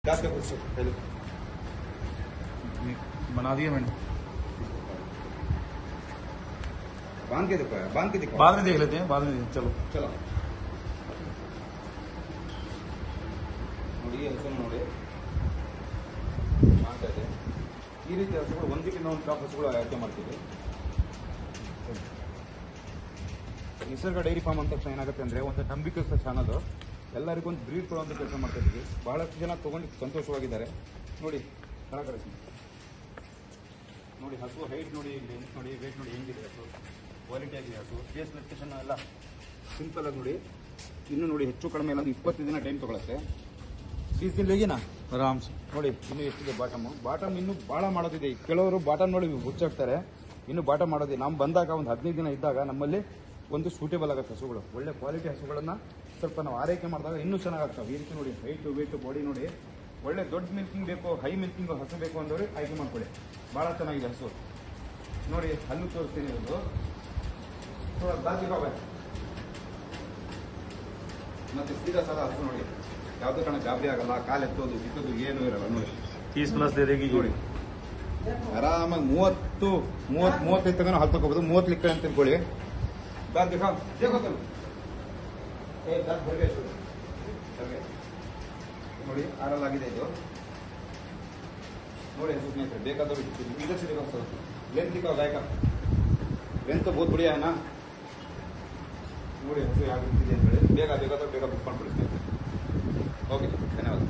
क्या कुछ पहले बना दिया मैंने। बांध के दिखाया, बांध के दिखाओ। बाद में देख लेते हैं, बाद में चलो चलो ನೋಡಿ ಹಸು ನೋಡಿ ಮಾಡ್ತಾ ಇದೆ ಈ ರೀತಿ ಹಸುಗಳು ಒಂದಕ್ಕಿಂತ ಒಂದು ಟಾಪ್ ಹಸುಗಳು ಆಯ್ಕೆ ಮಾಡ್ತೀವಿ ನಿಸರ್ಗ ಡೈರಿ ಫಾರ್ಮ್ ಅಂತ ತಕ್ಷಣ ಏನಾಗುತ್ತೆ ಅಂದರೆ ಒಂದು ನಂಬಿಕಸ್ಥ ಚಾನಲ್ ಎಲ್ಲರಿಗೂ ಒಂದು ಬ್ರೀಡ್ ಕೊಡುವಂಥ ಕೆಲಸ ಮಾಡ್ತಾ ಇದ್ದೀವಿ ಬಹಳಷ್ಟು ಜನ ತೊಗೊಂಡು ಸಂತೋಷವಾಗಿದ್ದಾರೆ ನೋಡಿ ಕಳಕಳಿಸಿ ನೋಡಿ ಹಸು ಹೈಟ್ ನೋಡಿ ಲೆಂತ್ ನೋಡಿ ವೇಟ್ ನೋಡಿ ಹೆಂಗಿದೆ ಹಸು ಕ್ವಾಲಿಟಿ ಆಗಿದೆ ಹಸು ಫೇಸ್ ಲೊಕೇಶನ್ ಎಲ್ಲ ಸಿಂಪಲ್ ಆಗಿ ನೋಡಿ ಇನ್ನು ನೋಡಿ ಹೆಚ್ಚು ಕಡಿಮೆ ಇಲ್ಲ ಒಂದು 20 ದಿನ ಟೈಮ್ ತಗೊಳುತ್ತೆ 20 दिन लेगी ना आराम से। ನೋಡಿ ಇನ್ನು ಎಷ್ಟಿದೆ ಬಾಟಮ್ ಇನ್ನು ಭಾಳ ಮಾಡೋದಿದೆ ಕೆಲವರು ಬಾಟಮ್ ನೋಡಿ ಹುಚ್ಚಾಗ್ತಾರೆ ಇನ್ನು ಬಾಟಮ್ ಮಾಡೋದಿದೆ ನಾವು ಬಂದಾಗ ಒಂದು 15 ದಿನ ಇದ್ದಾಗ ನಮ್ಮಲ್ಲಿ ಒಂದು ಸೂಟೇಬಲ್ ಆಗುತ್ತೆ ಹಸುಗಳು ಒಳ್ಳೆ ಕ್ವಾಲಿಟಿ ಹಸುಗಳನ್ನ ಸ್ವಲ್ಪ ನಾವು ಆರೈಕೆ ಮಾಡಿದಾಗ ಇನ್ನೂ ಚೆನ್ನಾಗಾಗ್ತವೆ ಈ ರೀತಿ ನೋಡಿ ಹೈಟ್ ವೇಟ್ ಬಾಡಿ ನೋಡಿ ಒಳ್ಳೆ ದೊಡ್ಡ ಮಿಲ್ಕಿಂಗ್ ಬೇಕು ಹೈ ಮಿಲ್ಕಿಂಗ್ ಹಸು ಬೇಕು ಅಂದವ್ರಿಗೆ ಆಯ್ಕೆ ಮಾಡ್ಕೊಳ್ಳಿ ಭಾಳ ಚೆನ್ನಾಗಿದೆ ಹಸು ನೋಡಿ ಹಲ್ಲು ತೋರಿಸ್ತೀನಿ ಅದು ಮತ್ತೆ ಸೀದಾ ಸಾಲ ಹಸು ನೋಡಿ ಯಾವುದೇ ಕಾರಣ ಗಾಬರಿ ಆಗಲ್ಲ ಕಾಲು ಎತ್ತೋದು ಬಿತ್ತೋದು ಏನೂ ಇರಲ್ಲ ನೋಡಿ 30+ दे देगी ನೋಡಿ ಆರಾಮಾಗಿ 30-35 ತನಕ ಹಾಲು ತಗೋಬಹುದು 30 ಲಿಕ್ಕ ಅಂತ ತಿಳ್ಕೊಳ್ಳಿ ದಾದ್ ದಿಖಾ ದೇಖೋತಲ್ಲ ದಾದ್ ಬರ್ಗೆ ನೋಡಿ ಆರಲ್ಲಾಗಿದೆ ಇದು ನೋಡಿ ಹಸು ಸ್ನೇಹಿತರೆ ಬೇಕಾದವರು इधर से देखो लेंथ दिखाओ गाय का लेंथ तो बहुत बढ़िया है ना ನೋಡಿ ಹಸು ಯಾವ ರೀತಿ ಇದೆ ಅಂತ ಹೇಳಿ ಬೇಗ ಬೇಕಾದ್ರೆ ಬೇಗ ಬುಕ್ ಮಾಡ್ಕೊಳ್ಳಿ ಸ್ನೇಹಿತರೆ ಓಕೆ ಧನ್ಯವಾದ